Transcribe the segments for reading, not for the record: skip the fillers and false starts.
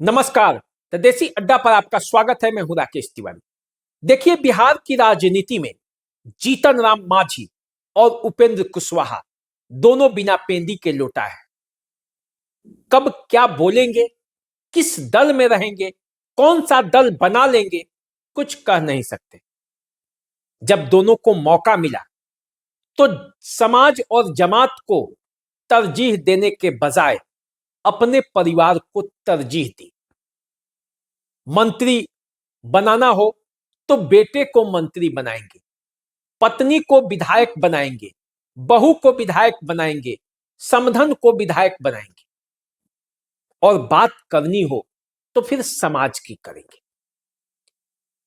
नमस्कार। द देसी अड्डा पर आपका स्वागत है। मैं हूं राकेश तिवारी। देखिए, बिहार की राजनीति में जीतन राम मांझी और उपेंद्र कुशवाहा दोनों बिना पेंदी के लोटा है। कब क्या बोलेंगे, किस दल में रहेंगे, कौन सा दल बना लेंगे, कुछ कह नहीं सकते। जब दोनों को मौका मिला तो समाज और जमात को तरजीह देने के बजाय अपने परिवार को तरजीह दी। मंत्री बनाना हो तो बेटे को मंत्री बनाएंगे, पत्नी को विधायक बनाएंगे, बहू को विधायक बनाएंगे, समधन को विधायक बनाएंगे, और बात करनी हो तो फिर समाज की करेंगे।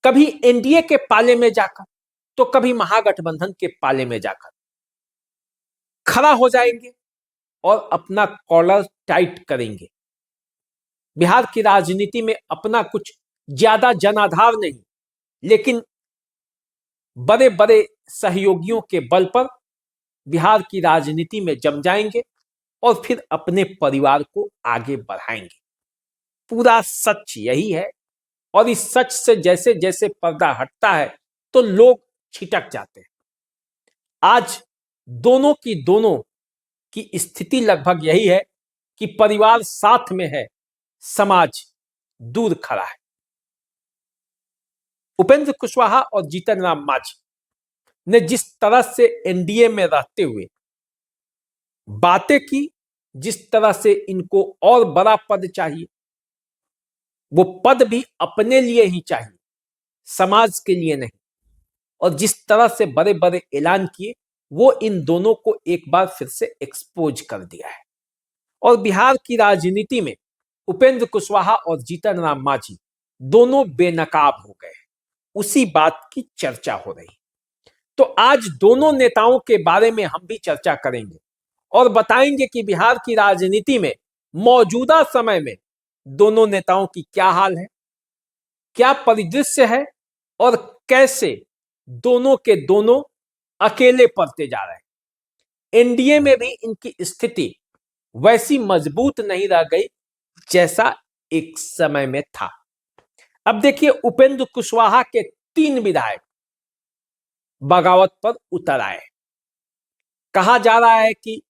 कभी एनडीए के पाले में जाकर तो कभी महागठबंधन के पाले में जाकर खड़ा हो जाएंगे और अपना कॉलर टाइट करेंगे। बिहार की राजनीति में अपना कुछ ज्यादा जनाधार नहीं, लेकिन बड़े बड़े सहयोगियों के बल पर बिहार की राजनीति में जम जाएंगे और फिर अपने परिवार को आगे बढ़ाएंगे। पूरा सच यही है, और इस सच से जैसे जैसे पर्दा हटता है तो लोग छिटक जाते हैं। आज दोनों की स्थिति लगभग यही है कि परिवार साथ में है, समाज दूर खड़ा है। उपेंद्र कुशवाहा और जीतन राम मांझी ने जिस तरह से एनडीए में रहते हुए बातें की, जिस तरह से इनको और बड़ा पद चाहिए, वो पद भी अपने लिए ही चाहिए, समाज के लिए नहीं, और जिस तरह से बड़े बड़े ऐलान किए, वो इन दोनों को एक बार फिर से एक्सपोज कर दिया है। और बिहार की राजनीति में उपेंद्र कुशवाहा और जीतन राम मांझी दोनों बेनकाब हो गए। उसी बात की चर्चा हो रही। तो आज दोनों नेताओं के बारे में हम भी चर्चा करेंगे और बताएंगे कि बिहार की राजनीति में मौजूदा समय में दोनों नेताओं की क्या हाल है, क्या परिदृश्य है, और कैसे दोनों के दोनों अकेले पड़ते जा रहे हैं। एनडीए में भी इनकी स्थिति वैसी मजबूत नहीं रह गई जैसा एक समय में था। अब देखिए, उपेंद्र कुशवाहा के 3 विधायक बगावत पर उतर आए। कहा जा रहा है कि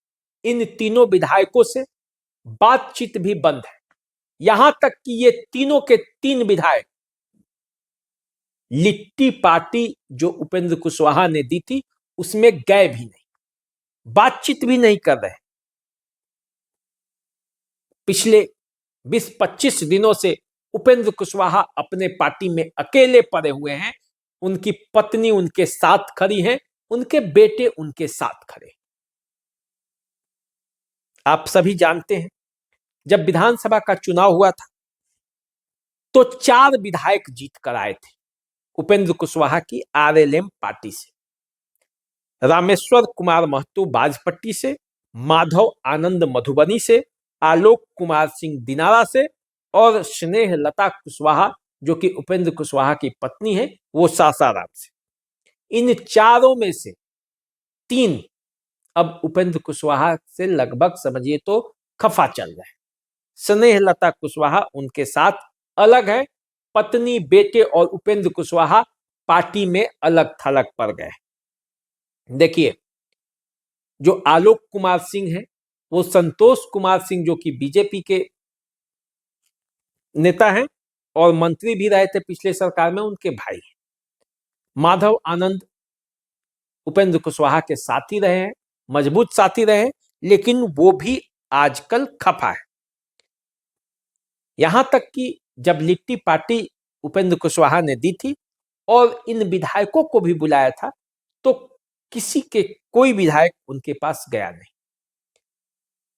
इन तीनों विधायकों से बातचीत भी बंद है। यहां तक कि ये तीनों के 3 विधायक लिट्टी पार्टी जो उपेंद्र कुशवाहा ने दी थी उसमें गए भी नहीं, बातचीत भी नहीं कर रहे। पिछले 20-25 दिनों से उपेंद्र कुशवाहा अपने पार्टी में अकेले पड़े हुए हैं। उनकी पत्नी उनके साथ खड़ी है, उनके बेटे उनके साथ खड़े। आप सभी जानते हैं, जब विधानसभा का चुनाव हुआ था तो 4 विधायक जीत कर आए थे उपेंद्र कुशवाहा की आरएलएम पार्टी से। रामेश्वर कुमार महतो बाजपट्टी से, माधव आनंद मधुबनी से, आलोक कुमार सिंह दिनारा से, और स्नेह लता कुशवाहा जो कि उपेंद्र कुशवाहा की पत्नी है, वो सासाराम से। इन चारों में से 3 अब उपेंद्र कुशवाहा से लगभग समझिए तो खफा चल रहे हैं। स्नेह लता कुशवाहा उनके साथ अलग है, पत्नी, बेटे और उपेंद्र कुशवाहा पार्टी में अलग थलग पड़ गए। देखिए, जो आलोक कुमार सिंह है वो संतोष कुमार सिंह जो कि बीजेपी के नेता हैं और मंत्री भी रहे थे पिछले सरकार में, उनके भाई हैं। माधव आनंद उपेंद्र कुशवाहा के साथी रहे हैं, मजबूत साथी रहे हैं, लेकिन वो भी आजकल खफा है। यहां तक कि जब लिट्टी पार्टी उपेंद्र कुशवाहा ने दी थी और इन विधायकों को भी बुलाया था तो कोई विधायक उनके पास गया नहीं।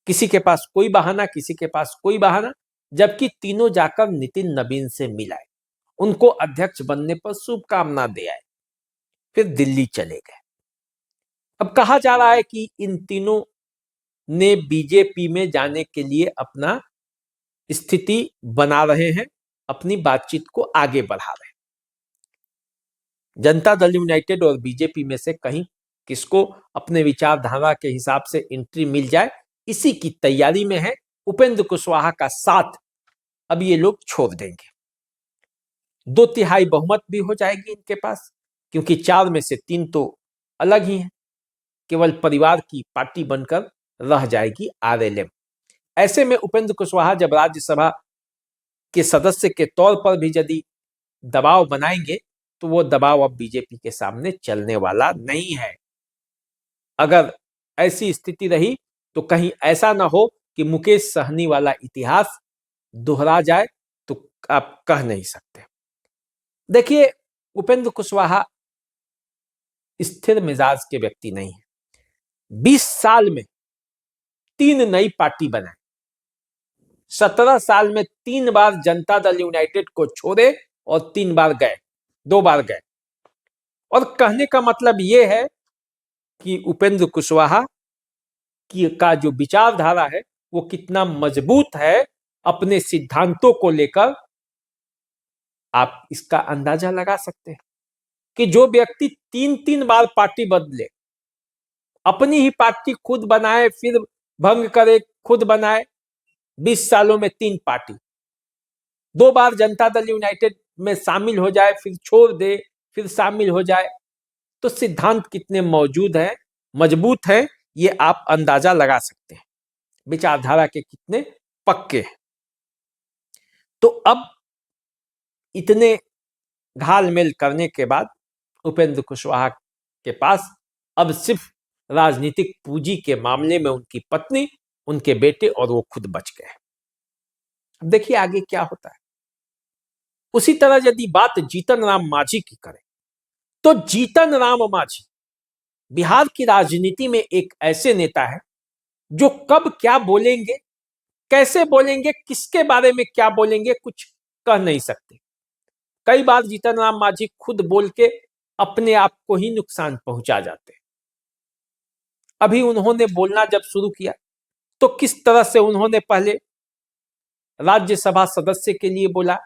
किसी के पास कोई बहाना, किसी के पास कोई बहाना, जबकि तीनों जाकर नितिन नवीन से मिलाए, उनको अध्यक्ष बनने पर शुभकामना दे आए, फिर दिल्ली चले गए। अब कहा जा रहा है कि इन तीनों ने बीजेपी में जाने के लिए अपना स्थिति बना रहे हैं, अपनी बातचीत को आगे बढ़ा रहे हैं। जनता दल यूनाइटेड और बीजेपी में से कहीं किसको अपने विचारधारा के हिसाब से एंट्री मिल जाए, इसी की तैयारी में है। उपेंद्र कुशवाहा का साथ अब ये लोग छोड़ देंगे। 2/3 बहुमत भी हो जाएगी इनके पास, क्योंकि 4 में से 3 तो अलग ही हैं, केवल परिवार की पार्टी बनकर रह जाएगी आरएलएम। ऐसे में उपेंद्र कुशवाहा जब राज्यसभा के सदस्य के तौर पर भी यदि दबाव बनाएंगे तो वो दबाव अब बीजेपी के सामने चलने वाला नहीं है। अगर ऐसी स्थिति रही तो कहीं ऐसा ना हो कि मुकेश सहनी वाला इतिहास दोहरा जाए, तो आप कह नहीं सकते। देखिए, उपेंद्र कुशवाहा स्थिर मिजाज के व्यक्ति नहीं है। 20 साल में 3 नई पार्टी बनाए, 17 साल में 3 बार जनता दल यूनाइटेड को छोड़े और 3 बार गए, 2 बार गए। और कहने का मतलब यह है कि उपेंद्र कुशवाहा का जो विचारधारा है वो कितना मजबूत है अपने सिद्धांतों को लेकर, आप इसका अंदाजा लगा सकते हैं कि जो व्यक्ति 3-3 बार पार्टी बदले, अपनी ही पार्टी खुद बनाए फिर भंग करे, खुद बनाए, 20 सालों में 3 पार्टी, 2 बार जनता दल यूनाइटेड में शामिल हो जाए, फिर छोड़ दे, फिर शामिल हो जाए, तो सिद्धांत कितने मौजूद हैं, मजबूत हैं, ये आप अंदाजा लगा सकते हैं। विचारधारा के कितने पक्के हैं। तो अब इतने घालमेल करने के बाद उपेंद्र कुशवाहा के पास अब सिर्फ राजनीतिक पूंजी के मामले में उनकी पत्नी, उनके बेटे और वो खुद बच गए। अब देखिए आगे क्या होता है। उसी तरह यदि बात जीतन राम मांझी की करें तो जीतन राम मांझी बिहार की राजनीति में एक ऐसे नेता है जो कब क्या बोलेंगे, कैसे बोलेंगे, किसके बारे में क्या बोलेंगे, कुछ कह नहीं सकते। कई बार जीतन राम मांझी खुद बोल के अपने आप को ही नुकसान पहुंचा जाते हैं। अभी उन्होंने बोलना जब शुरू किया तो किस तरह से उन्होंने पहले राज्यसभा सदस्य के लिए बोला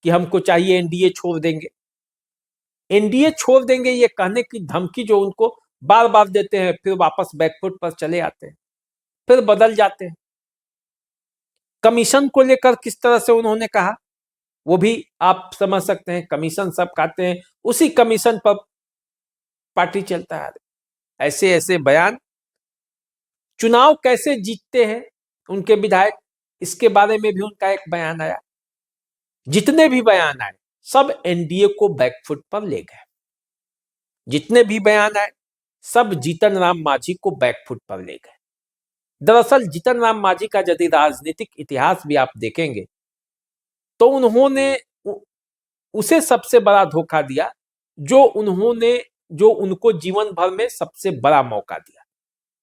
कि हमको चाहिए एनडीए छोड़ देंगे। एनडीए छोड़ देंगे ये कहने की धमकी जो उनको बार बार देते हैं, फिर वापस बैकफुट पर चले आते हैं, फिर बदल जाते हैं। कमीशन को लेकर किस तरह से उन्होंने कहा वो भी आप समझ सकते हैं। कमीशन सब खाते हैं, उसी कमीशन पर पार्टी चलता है। ऐसे ऐसे बयान, चुनाव कैसे जीतते हैं उनके विधायक, इसके बारे में भी उनका एक बयान आया। जितने भी बयान आए सब एनडीए को बैकफुट पर ले गए। जितने भी बयान आए सब जीतन राम मांझी को बैकफुट पर ले गए। दरअसल जीतन राम मांझी का यदि राजनीतिक इतिहास भी आप देखेंगे तो उन्होंने उसे सबसे बड़ा धोखा दिया जो उनको जीवन भर में सबसे बड़ा मौका दिया।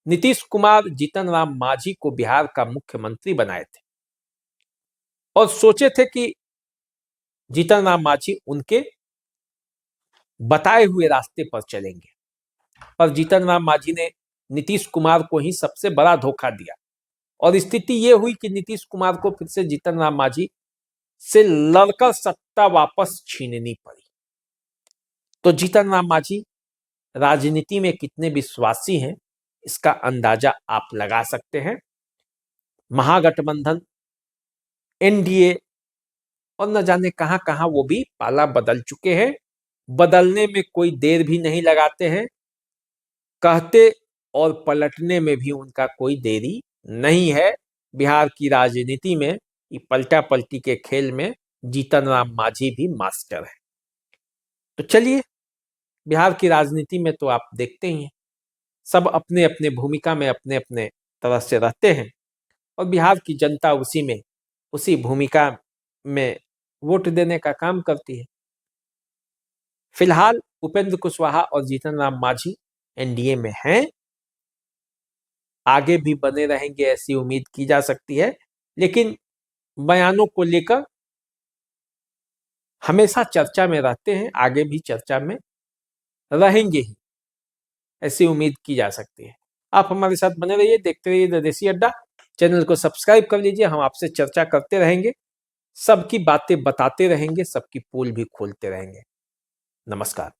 नीतीश कुमार जीतन राम मांझी को बिहार का मुख्यमंत्री बनाए थे और सोचे थे कि जीतन राम मांझी उनके बताए हुए रास्ते पर चलेंगे, पर जीतन राम मांझी ने नीतीश कुमार को ही सबसे बड़ा धोखा दिया और स्थिति यह हुई कि नीतीश कुमार को फिर से जीतन राम मांझी से लड़कर सत्ता वापस छीननी पड़ी। तो जीतन राम मांझी राजनीति में कितने विश्वासी हैं इसका अंदाजा आप लगा सकते हैं। महागठबंधन, एनडीए और न जाने कहां कहां वो भी पाला बदल चुके हैं। बदलने में कोई देर भी नहीं लगाते हैं, कहते और पलटने में भी उनका कोई देरी नहीं है। बिहार की राजनीति में ये पलटा पलटी के खेल में जीतन राम मांझी भी मास्टर है। तो चलिए, बिहार की राजनीति में तो आप देखते ही हैं, सब अपने अपने भूमिका में अपने अपने तरह से रहते हैं और बिहार की जनता उसी भूमिका में वोट देने का काम करती है। फिलहाल उपेंद्र कुशवाहा और जीतन राम मांझी एनडीए में हैं, आगे भी बने रहेंगे ऐसी उम्मीद की जा सकती है, लेकिन बयानों को लेकर हमेशा चर्चा में रहते हैं, आगे भी चर्चा में रहेंगे ही, ऐसी उम्मीद की जा सकती है। आप हमारे साथ बने रहिए, देखते रहिए द देसी अड्डा। चैनल को सब्सक्राइब कर लीजिए, हम आपसे चर्चा करते रहेंगे, सबकी बातें बताते रहेंगे, सबकी पोल भी खोलते रहेंगे। नमस्कार।